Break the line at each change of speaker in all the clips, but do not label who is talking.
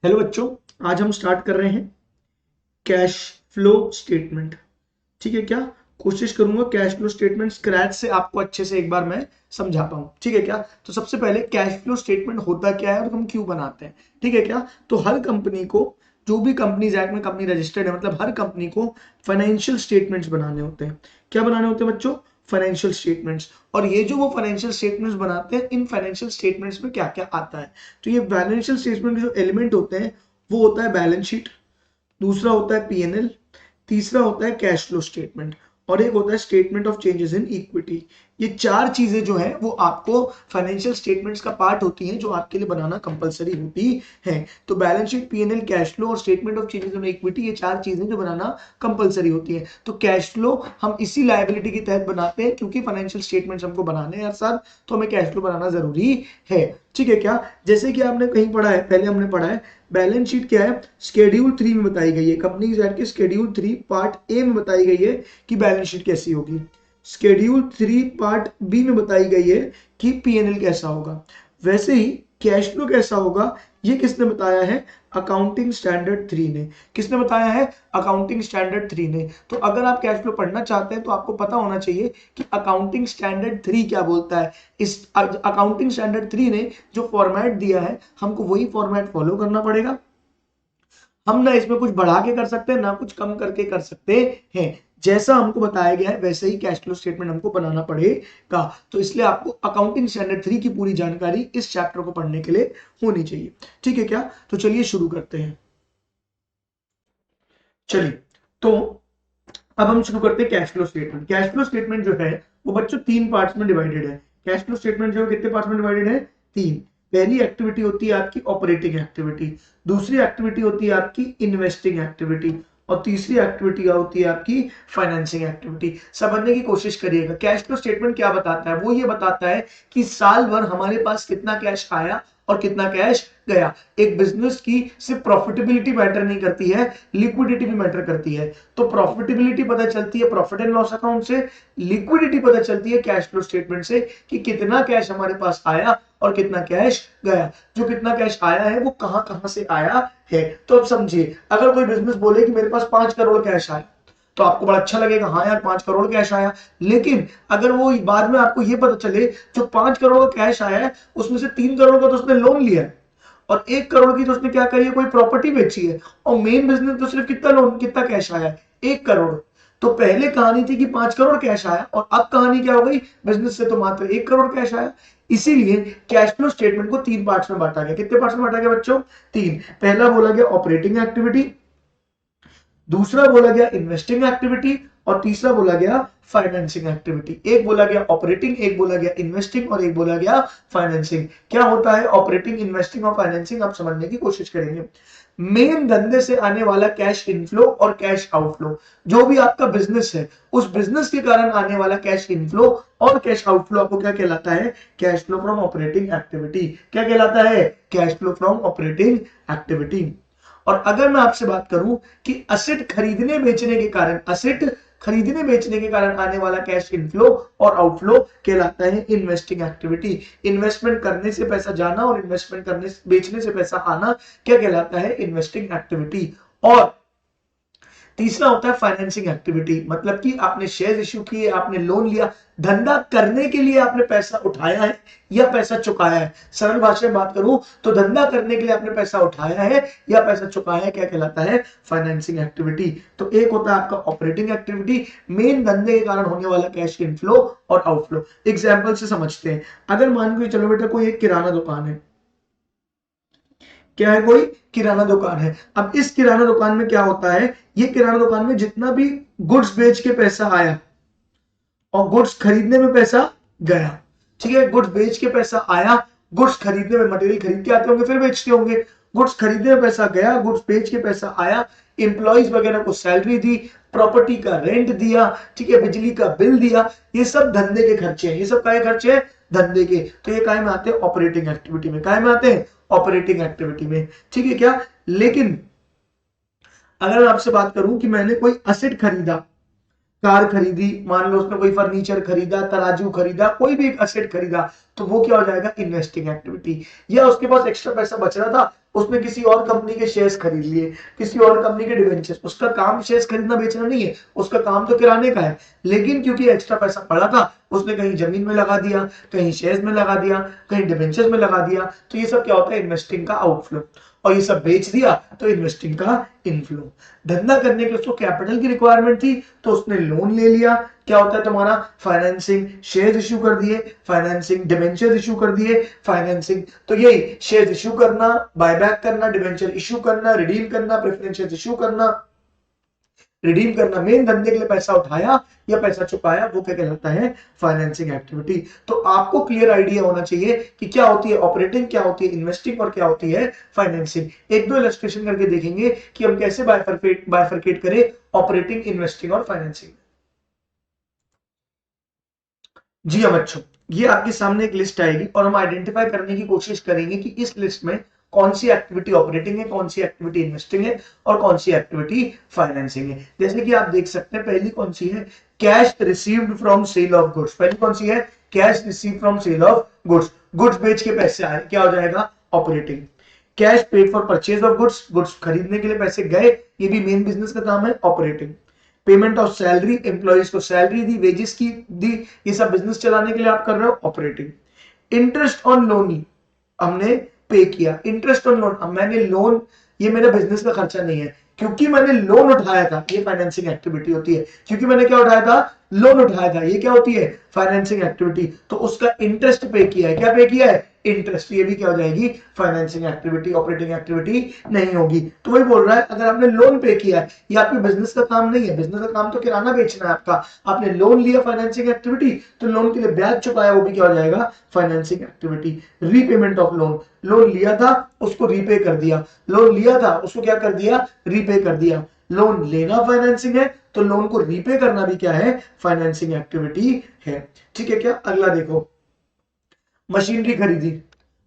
Hello बच्चों, आज हम स्टार्ट कर रहे हैं कैश फ्लो स्टेटमेंट। ठीक है क्या? कोशिश करूंगा कैश फ्लो स्टेटमेंट स्क्रैच से आपको अच्छे से एक बार मैं समझा पाऊं। ठीक है क्या? तो सबसे पहले कैश फ्लो स्टेटमेंट होता क्या है और हम क्यों बनाते हैं। ठीक है क्या? तो हर कंपनी को, जो भी कंपनीज एक्ट में कंपनी रजिस्टर्ड है, मतलब हर कंपनी को फाइनेंशियल स्टेटमेंट्स बनाने होते हैं। क्या बनाने होते हैं बच्चों? Financial statements. और ये जो वो फाइनेंशियल स्टेटमेंट्स बनाते हैं, इन फाइनेंशियल स्टेटमेंट्स में क्या क्या आता है, तो ये फाइनेंशियल स्टेटमेंट के जो एलिमेंट होते हैं वो होता है बैलेंस शीट, दूसरा होता है पीएनएल, तीसरा होता है कैश फ्लो स्टेटमेंट, और एक होता है statement of changes in equity. ये चार चीजें जो है वो आपको फाइनेंशियल स्टेटमेंट्स का पार्ट होती हैं, जो आपके लिए बनाना कंपलसरी होती है। तो balance sheet, PNL, cash flow और statement of changes in equity, ये चार चीजें जो बनाना कंपलसरी होती है। तो कैश फ्लो हम इसी लायबिलिटी के तहत बनाते हैं, क्योंकि फाइनेंशियल स्टेटमेंट्स हमको बनाने हैं हर साल, तो हमें कैश फ्लो बनाना जरूरी है। ठीक है क्या? जैसे कि आपने कहीं पढ़ा है, पहले हमने पढ़ा है बैलेंस शीट क्या है, शेड्यूल 3 में बताई गई है, कंपनी के शेड्यूल 3 पार्ट ए में बताई गई है कि बैलेंस शीट कैसी होगी। शेड्यूल 3 पार्ट बी में बताई गई है कि पीएनएल कैसा होगा। वैसे ही कैश फ्लो कैसा होगा, ये किसने बताया है? अकाउंटिंग स्टैंडर्ड 3 ने। किसने बताया है? अकाउंटिंग स्टैंडर्ड 3 ने। तो अगर आप कैश फ्लो पढ़ना चाहते हैं तो आपको पता होना चाहिए कि अकाउंटिंग स्टैंडर्ड 3 क्या बोलता है। इस अकाउंटिंग स्टैंडर्ड 3 ने जो फॉर्मेट दिया है, हमको वही फॉर्मेट फॉलो करना पड़ेगा। हम ना इसमें कुछ बढ़ा के कर सकते हैं, ना कुछ कम करके कर सकते हैं। जैसा हमको बताया गया है वैसे ही कैश फ्लो स्टेटमेंट हमको बनाना पड़ेगा। तो इसलिए आपको अकाउंटिंग स्टैंडर्ड 3 की पूरी जानकारी इस चैप्टर को पढ़ने के लिए होनी चाहिए। ठीक है क्या? तो चलिए शुरू करते हैं। चलिए, तो अब हम शुरू करते हैं cash flow statement. Cash flow statement जो है वो बच्चों तीन पार्ट्स में डिवाइडेड है। कैश फ्लो स्टेटमेंट जो है कितने पार्ट्स में डिवाइडेड है? तीन। पहली एक्टिविटी होती है आपकी ऑपरेटिंग एक्टिविटी, दूसरी एक्टिविटी होती है आपकी इन्वेस्टिंग एक्टिविटी, और तीसरी एक्टिविटी होती है आपकी फाइनेंसिंग एक्टिविटी। समझने की कोशिश करिएगा, कैश फ्लो स्टेटमेंट क्या बताता है? वो ये बताता है कि साल भर हमारे पास कितना कैश आया और कितना कैश गया। एक बिजनेस की सिर्फ प्रॉफिटेबिलिटी मैटर नहीं करती है, लिक्विडिटी भी मैटर करती है। तो प्रॉफिटेबिलिटी पता चलती है प्रॉफिट एंड लॉस अकाउंट से, लिक्विडिटी पता चलती है कैश फ्लो स्टेटमेंट से कि कितना कैश हमारे पास आया और कितना कैश गया। जो कितना कैश आया है वो कहां कहां से आया है। तो अब समझिए, अगर कोई बिजनेस बोले कि मेरे पास 5 करोड़ कैश आया, तो आपको बड़ा अच्छा लगेगा, हाँ यार 5 करोड़ कैश आया। लेकिन अगर वो बाद में आपको ये पता चले जो 5 करोड़ का कैश आया है उसमें से 3 करोड़ का तो उसने लोन लिया है, और 1 करोड़ की तो उसने क्या करी है, कोई प्रॉपर्टी बेची है, और मेन बिजनेस तो सिर्फ कितना लोन, कितना कैश आया है? 1 करोड़। तो पहले कहानी थी कि 5 करोड़ कैश आया, और अब कहानी क्या हो गई? बिजनेस से तो मात्र 1 करोड़ कैश आया। इसीलिए कैश फ्लो स्टेटमेंट को तीन पार्ट्स में बांटा गया। कितने पार्ट्स में बांटा गया बच्चों? तीन। पहला बोला गया ऑपरेटिंग एक्टिविटी, दूसरा बोला गया इन्वेस्टिंग एक्टिविटी, और तीसरा बोला गया फाइनेंसिंग एक्टिविटी। एक बोला गया ऑपरेटिंग, एक बोला गया इन्वेस्टिंग, और एक बोला गया फाइनेंसिंग। क्या होता है ऑपरेटिंग, इन्वेस्टिंग और फाइनेंसिंग, आप समझने की कोशिश करेंगे। मेन धंधे से आने वाला कैश इनफ्लो और कैश आउटफ्लो, जो भी आपका बिजनेस है उस बिजनेस के कारण आने वाला कैश इनफ्लो और कैश आउटफ्लो आपको क्या कहलाता है? Cash flow from operating activity. क्या कहलाता है? Cash flow from operating activity. और अगर मैं आपसे बात करूं कि असेट खरीदने बेचने के कारण, असेट खरीदने बेचने के कारण आने वाला कैश इनफ्लो और आउटफ्लो कहलाता है इन्वेस्टिंग एक्टिविटी। इन्वेस्टमेंट करने से पैसा जाना और इन्वेस्टमेंट करने बेचने से पैसा आना क्या कहलाता है? Investing activity. और तीसरा होता है फाइनेंसिंग एक्टिविटी, मतलब कि आपने शेयर इश्यू किए, आपने लोन लिया, धंधा करने के लिए आपने पैसा उठाया है या पैसा चुकाया है। सरल भाषा में बात करूं तो धंधा करने के लिए आपने पैसा उठाया है या पैसा चुकाया है, क्या कहलाता है? Financing activity. तो एक होता है आपका ऑपरेटिंग एक्टिविटी, मेन धंधे के कारण होने वाला कैश इनफ्लो और आउटफ्लो। एग्जाम्पल से समझते हैं। अगर मान के चलो बेटा कोई एक किराना दुकान है, क्या है? कोई किराना दुकान है। अब इस किराना दुकान में क्या होता है, ये किराना दुकान में जितना भी गुड्स बेच के पैसा आया और गुड्स खरीदने में पैसा गया, ठीक है, गुड्स बेच के पैसा आया, गुड्स खरीदने में, मटेरियल खरीद के आते होंगे फिर बेचते होंगे, गुड्स खरीदने में पैसा गया, गुड्स बेच के पैसा आया, एम्प्लॉइज वगैरह को सैलरी दी, प्रॉपर्टी का रेंट दिया, ठीक है, बिजली का बिल दिया, ये सब धंधे के खर्चे हैं। ये सब काय खर्चे हैं? धंधे के। तो ये काय में आते हैं? ऑपरेटिंग एक्टिविटी में। काय में आते हैं? ऑपरेटिंग एक्टिविटी में। ठीक है क्या? लेकिन अगर मैं आपसे बात करूं कि मैंने कोई असेट खरीदा, कार खरीदी, मान लो उसने कोई फर्नीचर खरीदा, तराजू खरीदा, कोई भी एक असेट खरीदा, तो वो क्या हो जाएगा? Investing activity. या उसके पास एक्स्ट्रा पैसा बच रहा था उसने किसी और कंपनी के शेयर्स खरीद लिए, किसी और कंपनी के डिवेंचर्स, उसका काम शेयर्स खरीदना बेचना नहीं है, उसका काम तो किराने का है, लेकिन क्योंकि एक्स्ट्रा पैसा पड़ा था उसने कहीं जमीन में लगा दिया, कहीं शेयर्स में लगा दिया, कहीं डिवेंचर्स में लगा दिया, तो ये सब क्या होता है, इन्वेस्टिंग का आउटफ्लो। और ये सब बेच दिया तो इन्वेस्टिंग का इनफ्लो। धंधा करने के लिए उसको कैपिटल की रिक्वायरमेंट थी तो उसने लोन ले लिया। क्या होता है तुम्हारा, फाइनेंसिंग, शेयर इश्यू कर दिए, फाइनेंसिंग डिवेंचर इश्यू कर दिए, फाइनेंसिंग तो यही शेयर इश्यू करना, बायबैक करना, डिवेंचर इश्यू करना, रिडीम करना, प्रेफरेंशियल इश्यू करना, रिडीम करना, मेन धंधे के लिए पैसा उठाया या पैसा चुकाया, वो क्या कहलाता है, फाइनेंसिंग एक्टिविटी। तो आपको क्लियर आइडिया होना चाहिए कि क्या होती है ऑपरेटिंग, क्या होती है इन्वेस्टिंग और क्या होती है फाइनेंसिंग। एक दो इलस्ट्रेशन करके देखेंगे कि हम कैसे बाइफरकेट करें ऑपरेटिंग, इन्वेस्टिंग और फाइनेंसिंग। जी हाँ बच्चों, ये आपके सामने एक लिस्ट आएगी और हम आइडेंटिफाई करने की कोशिश करेंगे कि इस लिस्ट में कौन सी एक्टिविटी ऑपरेटिंग है, कौन सी एक्टिविटी इन्वेस्टिंग है और कौन सी एक्टिविटी फाइनेंसिंग है। जैसे कि आप देख सकते हैं पहली कौन सी है, cash received from sale of goods. पहली कौन सी है, cash receive from sale of goods, goods बेच के पैसे आए, क्या हो जाएगा, operating. Cash paid for purchase of goods, goods खरीदने के लिए पैसे गए, ये भी मेन बिजनेस का काम है, operating. Payment of salary, employees को सैलरी दी, वेजेस की दी, ये सब बिजनेस चलाने के लिए आप कर रहे हो, ऑपरेटिंग। इंटरेस्ट ऑन लोन हमने पे किया, इंटरेस्ट ऑन लोन, अब मैंने लोन, ये मेरा बिजनेस का खर्चा नहीं है, क्योंकि मैंने लोन उठाया था, ये फाइनेंसिंग एक्टिविटी होती है। क्योंकि मैंने क्या उठाया था, लोन उठाया था, ये क्या होती है, फाइनेंसिंग एक्टिविटी। तो उसका इंटरेस्ट पे किया है, क्या पे किया है, इंटरेस्ट, ये भी क्या हो जाएगी, फाइनेंसिंग एक्टिविटी, ऑपरेटिंग एक्टिविटी नहीं होगी। तो वही बोल रहा है, अगर आपने लोन पे किया है, ये आपके बिजनेस का काम नहीं है, बिजनेस का काम तो किराना बेचना है आपका, आपने लोन लिया फाइनेंसिंग एक्टिविटी, तो लोन के लिए ब्याज चुकाया, वो भी क्या हो जाएगा, financing activity. Repayment of loan, loan लिया था उसको रीपे कर दिया, लोन लिया था उसको क्या कर दिया, रीपे कर दिया। लोन लेना फाइनेंसिंग है तो लोन को रीपे करना भी क्या है, फाइनेंसिंग एक्टिविटी है। ठीक है क्या, अगला देखो, मशीनरी खरीदी,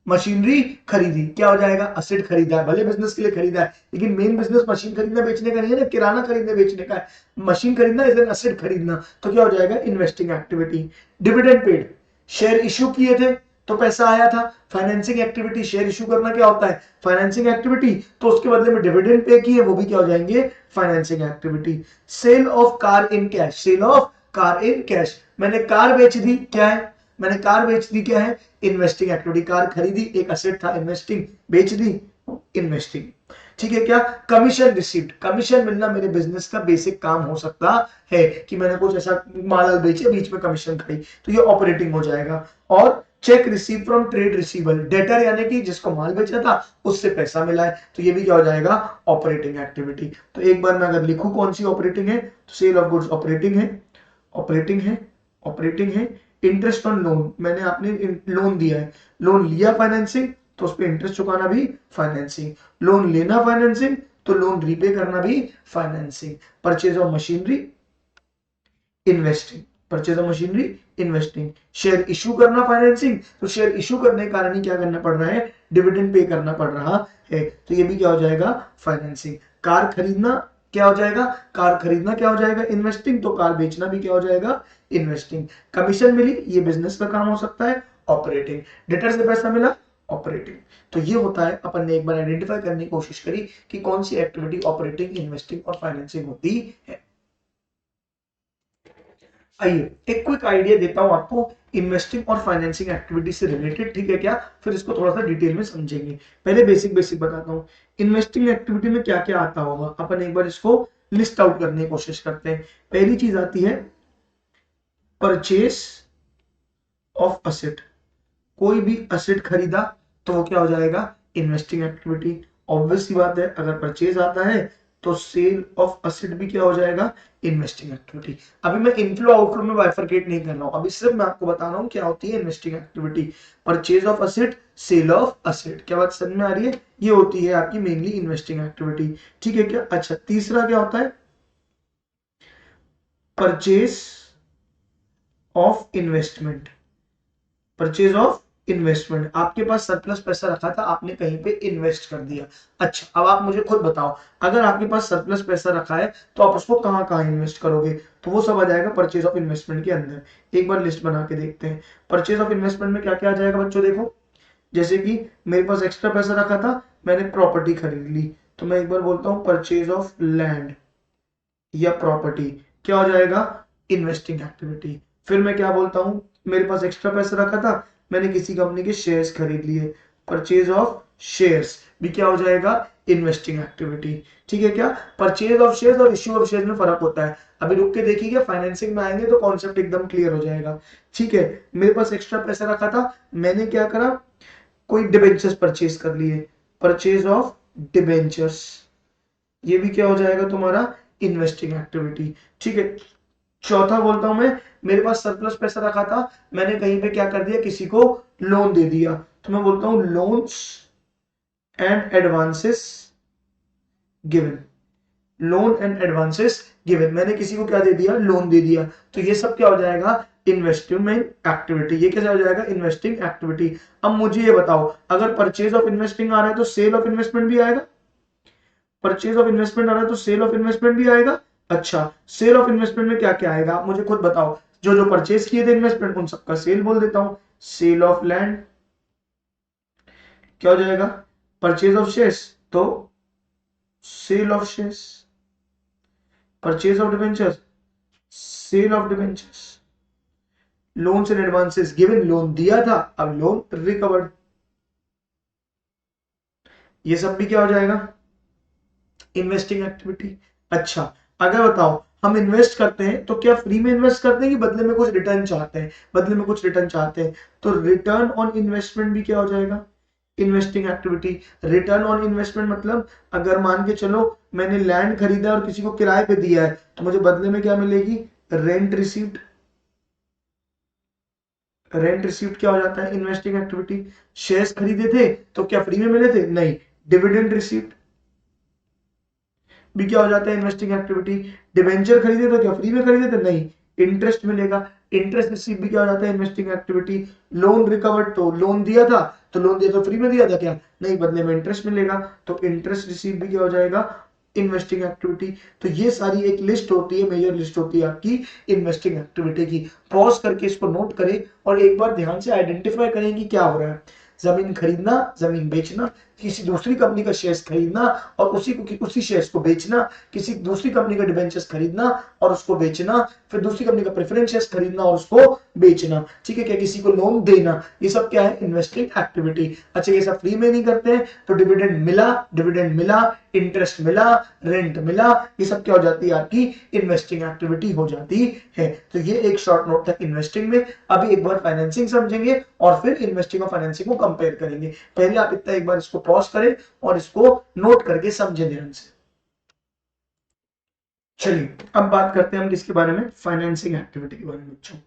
मशीनरी खरीदी क्या हो जाएगा, असेट खरीदा है, भले बिजनेस के लिए खरीदा है लेकिन मेन बिजनेस मशीन खरीदना बेचने का नहीं है ना, किराना खरीदने बेचने का है, मशीन खरीदना इज एन असेट खरीदना, तो क्या हो जाएगा, investing activity. Dividend paid, share issue किए थे तो पैसा आया था, फाइनेंसिंग एक्टिविटी। शेयर इश्यू करना क्या होता है, फाइनेंसिंग एक्टिविटी, तो उसके बदले में डिविडेंड पे किए, वो भी क्या हो जाएंगे, financing activity. Sale of car in cash, sale of car in cash, मैंने कार बेच दी, क्या है, मैंने कार बेच दी, क्या है, इन्वेस्टिंग एक्टिविटी। कार खरीदी, एक असेट था, इन्वेस्टिंग, बेच दी, इन्वेस्टिंग। ठीक है क्या, कमीशन रिसीव्ड, कमीशन मिलना मेरे बिजनेस का बेसिक काम हो सकता है कि मैंने कुछ ऐसा माल बेचे, बीच में कमीशन खाई, तो ये ऑपरेटिंग हो जाएगा। और check receive from trade receivable, debtor यानी कि जिसको माल बेचा था उससे पैसा मिला है, तो ये भी क्या हो जाएगा, ऑपरेटिंग एक्टिविटी। तो एक बार मैं अगर लिखूं कौन सी ऑपरेटिंग है, तो सेल ऑफ गुड्स ऑपरेटिंग है, ऑपरेटिंग है, ऑपरेटिंग है। इंटरेस्ट ऑन लोन, मैंने आपने लोन दिया है, लोन लिया फाइनेंसिंग, तो उस पर इंटरेस्ट चुकाना भी फाइनेंसिंग। लोन लेना फाइनेंसिंग, तो लोन रीपे करना भी financing. Purchase of machinery, investing, purchase of machinery, investing. Share issue करना फाइनेंसिंग, तो शेयर इशू करने के कारण ही क्या करना पड़ रहा है, डिविडेंड पे करना पड़ रहा है, तो ये भी क्या हो जाएगा, फाइनेंसिंग। कार खरीदना क्या हो जाएगा, कार खरीदना क्या हो जाएगा, इन्वेस्टिंग, तो कार बेचना भी क्या हो जाएगा, इन्वेस्टिंग। कमीशन मिली, ये बिजनेस का काम हो सकता है, ऑपरेटिंग। डेटर से पैसा मिला, ऑपरेटिंग। तो ये होता है, अपन ने एक बार आइडेंटिफाई करने की कोशिश करी कि कौन सी एक्टिविटी ऑपरेटिंग, इन्वेस्टिंग और फाइनेंसिंग होती है। आइए एक क्विक आइडिया देता हूं आपको इन्वेस्टिंग और फाइनेंसिंग एक्टिविटी से रिलेटेड, ठीक है क्या, फिर इसको थोड़ा सा डिटेल में समझेंगे। पहले बेसिक बेसिक बताता हूं, इन्वेस्टिंग एक्टिविटी में क्या क्या आता होगा, अपन एक बार इसको लिस्ट आउट करने की कोशिश करते हैं। पहली चीज आती है परचेस ऑफ असेट, कोई भी असेट खरीदा तो वो क्या हो जाएगा, इन्वेस्टिंग एक्टिविटी। ऑब्वियस सी बात है, अगर परचेज आता है तो सेल ऑफ असेट भी क्या हो जाएगा, इन्वेस्टिंग एक्टिविटी। अभी मैं इनफ्लो आउटफ्लो में बाइफरकेट नहीं कर रहा हूं, अभी सिर्फ मैं आपको बता रहा हूं क्या होती है investing activity. Purchase of asset, sale of asset, क्या बात समझ में आ रही है, ये होती है आपकी मेनली इन्वेस्टिंग एक्टिविटी। ठीक है क्या, अच्छा तीसरा क्या होता है, purchase of investment, purchase of investment, आपके पास सरप्लस पैसा रखा था, आपने कहीं पे इन्वेस्ट कर दिया। अच्छा अब आप मुझे खुद बताओ, अगर आपके पास सरप्लस पैसा रखा है तो आप उसको कहां कहां इन्वेस्ट करोगे, तो वो सब आ जाएगा परचेज ऑफ इन्वेस्टमेंट के अंदर। एक बार लिस्ट बना के देखते हैं परचेज ऑफ इन्वेस्टमेंट में क्या क्या आ जाएगा बच्चों, देखो जैसे कि मेरे पास एक्स्ट्रा पैसा रखा था, मैंने प्रॉपर्टी खरीद ली, तो मैं एक बार बोलता हूं परचेज ऑफ लैंड या प्रॉपर्टी, क्या हो जाएगा, इन्वेस्टिंग एक्टिविटी। फिर मैं क्या बोलता हूं, मेरे पास एक्स्ट्रा पैसा रखा था, मैंने किसी कंपनी के शेयर्स खरीद लिए, परचेज ऑफ शेयर्स भी क्या हो जाएगा, इन्वेस्टिंग एक्टिविटी। ठीक है क्या, परचेज ऑफ शेयर्स और इश्यू ऑफ शेयर्स में फर्क होता है, अभी रुक के देखिएगा, फाइनेंसिंग में आएंगे तो कॉन्सेप्ट एकदम क्लियर हो जाएगा। ठीक है, मेरे पास एक्स्ट्रा पैसा रखा था, मैंने क्या करा, कोई डिबेंचर्स परचेज कर लिए, परचेज ऑफ डिबेंचर्स, ये भी क्या हो जाएगा तुम्हारा, इन्वेस्टिंग एक्टिविटी। ठीक है, चौथा बोलता हूं मैं, मेरे पास सरप्लस पैसा रखा था, मैंने कहीं पे क्या कर दिया, किसी को लोन दे दिया, तो मैं बोलता हूं loans and advances given, loan and advances given, मैंने किसी को क्या दे दिया, लोन दे दिया, तो ये सब क्या हो जाएगा, इन्वेस्टमेंट एक्टिविटी। ये कैसे हो जाएगा, इन्वेस्टिंग एक्टिविटी। अब मुझे ये बताओ, अगर परचेज ऑफ इन्वेस्टिंग आ रहा है तो सेल ऑफ इन्वेस्टमेंट भी आएगा, परचेज ऑफ इन्वेस्टमेंट आ रहा है तो सेल ऑफ इन्वेस्टमेंट भी आएगा। अच्छा, सेल ऑफ इन्वेस्टमेंट में क्या क्या आएगा, आप मुझे खुद बताओ, जो जो परचेज किए थे इन्वेस्टमेंट उन सबका सेल बोल देता हूं, सेल ऑफ लैंड क्या हो जाएगा, परचेज ऑफ शेयर्स तो sale of shares, purchase of debentures sale of debentures, loans and advances given, loan दिया था, अब लोन रिकवर्ड, ये सब भी क्या हो जाएगा, इन्वेस्टिंग एक्टिविटी। अच्छा, अगर बताओ हम इन्वेस्ट करते हैं तो क्या फ्री में इन्वेस्ट करते हैं कि बदले में कुछ रिटर्न चाहते हैं, बदले में कुछ रिटर्न चाहते हैं, तो रिटर्न ऑन इन्वेस्टमेंट भी क्या हो जाएगा, investing activity. Return on investment मतलब अगर मान के चलो मैंने लैंड खरीदा और किसी को किराए पे दिया है, तो मुझे बदले में क्या मिलेगी, रेंट रिसीव्ड, रेंट रिसीव्ड क्या हो जाता है, इन्वेस्टिंग एक्टिविटी। शेयर्स खरीदे थे तो क्या फ्री में मिले थे, नहीं, डिविडेंड रिसीव्ड भी क्या हो जाता है, इन्वेस्टिंग एक्टिविटी। डिबेंचर खरीदे तो क्या फ्री में खरीदे थे, नहीं, इंटरेस्ट मिलेगा, इंटरेस्ट रिसीव भी क्या हो जाता है, इन्वेस्टिंग एक्टिविटी। लोन रिकवर्ड तो लोन दिया था, तो लोन दिया तो फ्री में दिया था क्या, नहीं, बदले में इंटरेस्ट मिलेगा, तो इंटरेस्ट रिसीव भी क्या हो जाएगा, इन्वेस्टिंग एक्टिविटी। तो ये सारी एक लिस्ट होती है, मेजर लिस्ट होती है आपकी इन्वेस्टिंग एक्टिविटी की। पॉज करके इसको नोट करें और एक बार ध्यान से आइडेंटिफाई करें कि क्या हो रहा है, जमीन खरीदना, जमीन बेचना, किसी दूसरी कंपनी का शेयर्स खरीदना और उसी शेयर्स को बेचना, किसी दूसरी कंपनी का डिबेंचर्स खरीदना और उसको बेचना, फिर दूसरी कंपनी का प्रेफरेंस शेयर्स खरीदना और उसको बेचना। ठीक है क्या, किसी को लोन देना, ये सब क्या है, इन्वेस्टिंग एक्टिविटी। अच्छा, ये सब फ्री में नहीं करते हैं, तो डिविडेंड मिला, इंटरेस्ट मिला, रेंट मिला, ये सब क्या हो जाती है, आपकी इन्वेस्टिंग एक्टिविटी हो जाती है। तो ये एक शॉर्ट नोट था इन्वेस्टिंग में। अभी एक बार फाइनेंसिंग समझेंगे और फिर इन्वेस्टिंग और फाइनेंसिंग को कंपेयर करेंगे। पहले आप इतना एक बार इसको पॉज करें और इसको नोट करके समझे ध्यान से। चलिए अब बात करते हैं हम किसके बारे में, फाइनेंसिंग एक्टिविटी के बारे में। बच्चों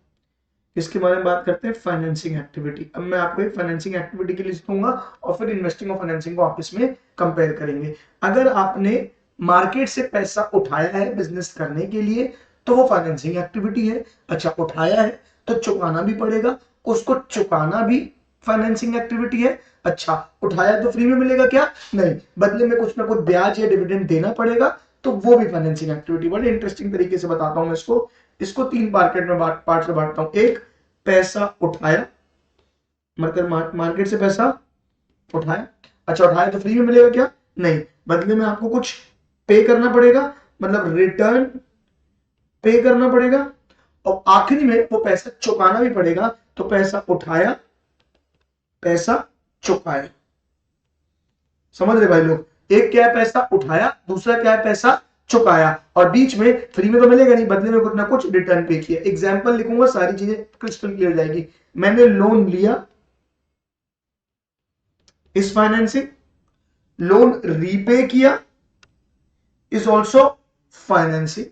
इसके बारे में बात करते हैं, फाइनेंसिंग एक्टिविटी। अब मैं आपको एक फाइनेंसिंग एक्टिविटी की लिस्ट दूंगा और फिर इन्वेस्टिंग और फाइनेंसिंग को आपस में कंपेयर करेंगे। अगर आपने मार्केट से पैसा उठाया है बिजनेस करने के लिए तो वो फाइनेंसिंग एक्टिविटी है। अच्छा, उठाया है तो चुकाना भी पड़ेगा, उसको चुकाना भी फाइनेंसिंग एक्टिविटी है। अच्छा, उठाया तो फ्री में मिलेगा क्या, नहीं, बदले में कुछ ना कुछ ब्याज या डिविडेंड देना पड़ेगा, तो वो भी फाइनेंसिंग एक्टिविटी। बड़े इंटरेस्टिंग तरीके से बताता हूं मैं इसको तीन पार्ट में बांटता हूं। एक, पैसा उठाया, मतलब मार्केट से पैसा उठाया। अच्छा, उठाया तो फ्री में मिलेगा क्या, नहीं, बदले में आपको कुछ पे करना पड़ेगा, मतलब रिटर्न पे करना पड़ेगा, और आखिरी में वो पैसा चुकाना भी पड़ेगा। तो पैसा उठाया, पैसा चुकाया, समझ रहे भाई लोग, एक क्या है पैसा उठाया, दूसरा क्या है पैसा चुकाया, और बीच में फ्री में तो मिलेगा नहीं, बदले में कुछ ना कुछ रिटर्न पे किया। एग्जांपल लिखूंगा, सारी चीजें क्रिस्टल क्लियर हो जाएगी। मैंने लोन लिया, इस फाइनेंसिंग, लोन रीपे किया, इज ऑल्सो फाइनेंसिंग,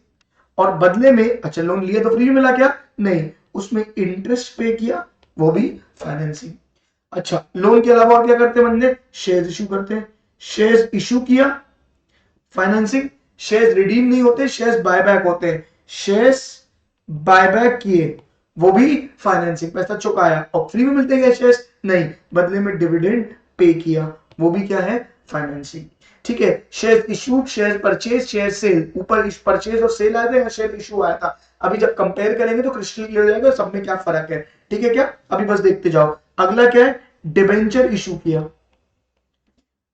और बदले में, अच्छा लोन लिया तो फ्री में मिला क्या, नहीं, उसमें इंटरेस्ट पे किया, वो भी फाइनेंसिंग। अच्छा, लोन के अलावा और क्या करते हैं बंदे, शेयर इशू करते हैं, शेयर इशू किया, फाइनेंसिंग। शेयर्स रिडीम नहीं होते, शेयर्स बायबैक होते हैं, शेयर्स बायबैक किए, वो भी फाइनेंसिंग। पैसा चुकाया और फ्री में मिलते हैं शेयर्स, नहीं, बदले में डिविडेंड पे किया, वो भी क्या है, फाइनेंसिंग। ठीक है, share issue, share purchase, share sale, ऊपर परचेज और सेल आया था, शेयर इशू आया था। अभी जब कंपेयर करेंगे तो क्रिस्टल क्लियर हो जाएगा सब में क्या फर्क है। ठीक है क्या, अभी बस देखते जाओ। अगला क्या है, डिबेंचर इशू किया,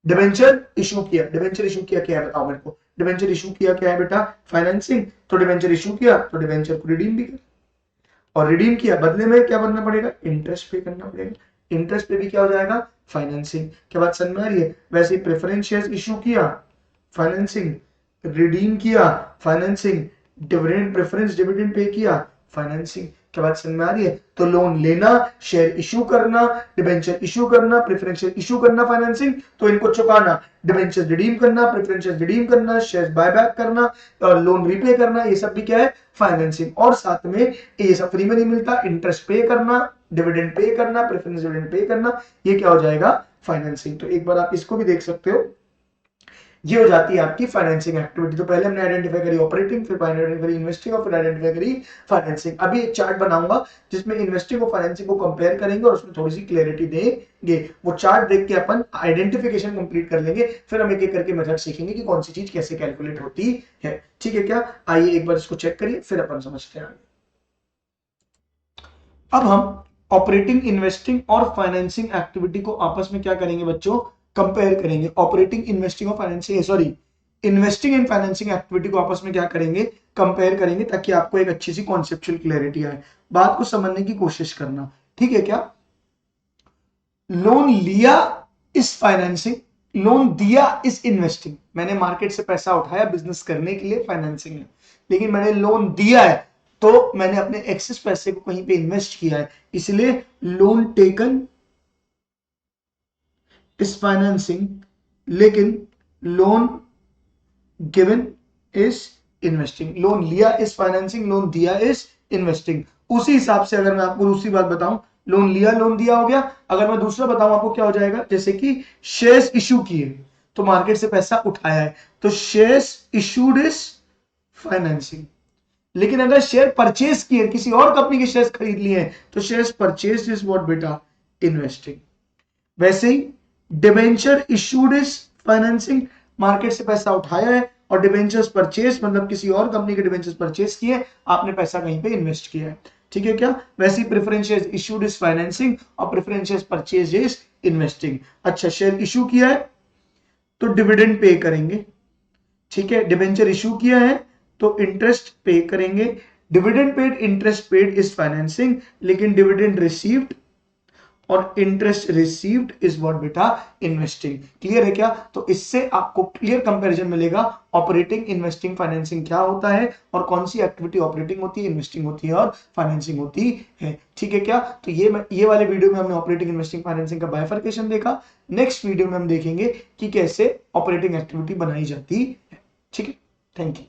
डिबेंचर इशू किया, डिबेंचर इशू किया क्या है बताओ मेरे को, डिबेंचर इशू किया क्या है बेटा, फाइनेंसिंग। तो डिबेंचर इशू किया तो डिबेंचर को रिडीम भी कर, और रिडीम किया बदले में क्या बनना पड़ेगा, इंटरेस्ट पे करना पड़ेगा। इंटरेस्ट पे भी क्या हो जाएगा, फाइनेंसिंग। क्या बात समझ में आ रही है। वैसे ही प्रेफरेंस शेयर्स इशू किया, फाइनेंसिंग, रिडीम किया, financing, dividend preference dividend pay किया, फाइनेंसिंग। क्या बात समझ में आ रही है। तो लोन लेना, शेयर इशू करना, डिबेंचर इशू करना, प्रेफरेंशियल इशू करना, फाइनेंसिंग, तो इनको चुकाना, डिबेंचर रिडीम करना, प्रेफरेंशियल रिडीम करना, शेयर बायबैक करना और लोन रिपे करना, ये सब भी क्या है, फाइनेंसिंग। और साथ में ये सब फ्री में नहीं मिलता, इंटरेस्ट पे करना, डिविडेंड पे करना, प्रेफरेंस डिविडेंड पे करना, ये क्या हो जाएगा, फाइनेंसिंग। तो एक बार आप इसको भी देख सकते हो, ये हो जाती है आपकी फाइनेंसिंग एक्टिविटी। तो पहले हमने आइडेंटिफाई करी ऑपरेटिंग, फिर आइडेंटिफाई करी इन्वेस्टिंग और फिर आइडेंटिफाई करी फाइनेंसिंग। अभी एक चार्ट बनाऊंगा जिसमें इन्वेस्टिंग और फाइनेंसिंग को कंपेयर करेंगे और उसमें थोड़ी सी क्लैरिटी देंगे। वो चार्ट देख के अपन आइडेंटिफिकेशन कंप्लीट कर लेंगे, फिर हम एक एक करके मेथड सीखेंगे कि कौन सी चीज कैसे कैलकुलेट होती है। ठीक है क्या, आइए एक बार इसको चेक करिए फिर अपन समझते हैं। अब हम ऑपरेटिंग, इन्वेस्टिंग और फाइनेंसिंग एक्टिविटी को आपस में क्या करेंगे बच्चों, कंपेयर करेंगे। ऑपरेटिंग, इन्वेस्टिंग और financing, sorry, investing and financing activity को आपस में क्या करेंगे, कंपेयर करेंगे, ताकि आपको एक अच्छी सी कॉन्सेप्चुअल क्लैरिटी आए। बात को समझने की कोशिश करना, ठीक है क्या। लोन लिया इज फाइनेंसिंग, लोन दिया इज इन्वेस्टिंग। मैंने मार्केट से पैसा उठाया बिजनेस करने के लिए, फाइनेंसिंग है। लेकिन मैंने लोन दिया है तो मैंने अपने एक्सेस पैसे को कहीं पे इन्वेस्ट किया है, इसलिए लोन टेकन इज फाइनेंसिंग, लेकिन loan given is investing. Loan लिया इज फाइनेंसिंग, लोन दिया इज इन्वेस्टिंग। उसी हिसाब से अगर मैं आपको दूसरी बात बताऊं, लोन लिया लोन दिया हो गया। अगर मैं दूसरा बताऊं आपको क्या हो जाएगा, जैसे कि शेयर्स इशू किए तो मार्केट से पैसा उठाया है, तो शेयर्स इशूड इज फाइनेंसिंग। लेकिन अगर शेयर परचेज किए, किसी और कंपनी के शेयर्स खरीद लिए हैं, तो शेयर्स परचेज इज व्हाट बेटा, इन्वेस्टिंग। वैसे ही debenture issued is financing, market से पैसा उठाया है, और डिबेंचर्स परचेज मतलब किसी और कंपनी के डिबेंचर्स परचेज किए, आपने पैसा कहीं पे इन्वेस्ट किया है। ठीक है क्या। वैसे ही प्रेफरेंशियल इशूड इज फाइनेंसिंग और प्रेफरेंशियल परचेज इज इन्वेस्टिंग। अच्छा, शेयर इशू किया है तो डिविडेंड पे करेंगे, ठीक है। डिबेंचर इशू किया है तो इंटरेस्ट पे करेंगे। Dividend paid, interest paid is financing, लेकिन डिविडेंड रिसीव्ड और इंटरेस्ट रिसीव्ड इज व्हाट बेटा, इन्वेस्टिंग। क्लियर है क्या। तो इससे आपको क्लियर कंपैरिजन मिलेगा, ऑपरेटिंग, इन्वेस्टिंग, फाइनेंसिंग क्या होता है और कौन सी एक्टिविटी ऑपरेटिंग होती है, इन्वेस्टिंग होती है और फाइनेंसिंग होती है। ठीक है क्या। तो ये वाले वीडियो में हमने ऑपरेटिंग, इन्वेस्टिंग, फाइनेंसिंग का बाइफर्केशन देखा। नेक्स्ट वीडियो में हम देखेंगे कि कैसे ऑपरेटिंग एक्टिविटी बनाई जाती है। ठीक है, थैंक यू।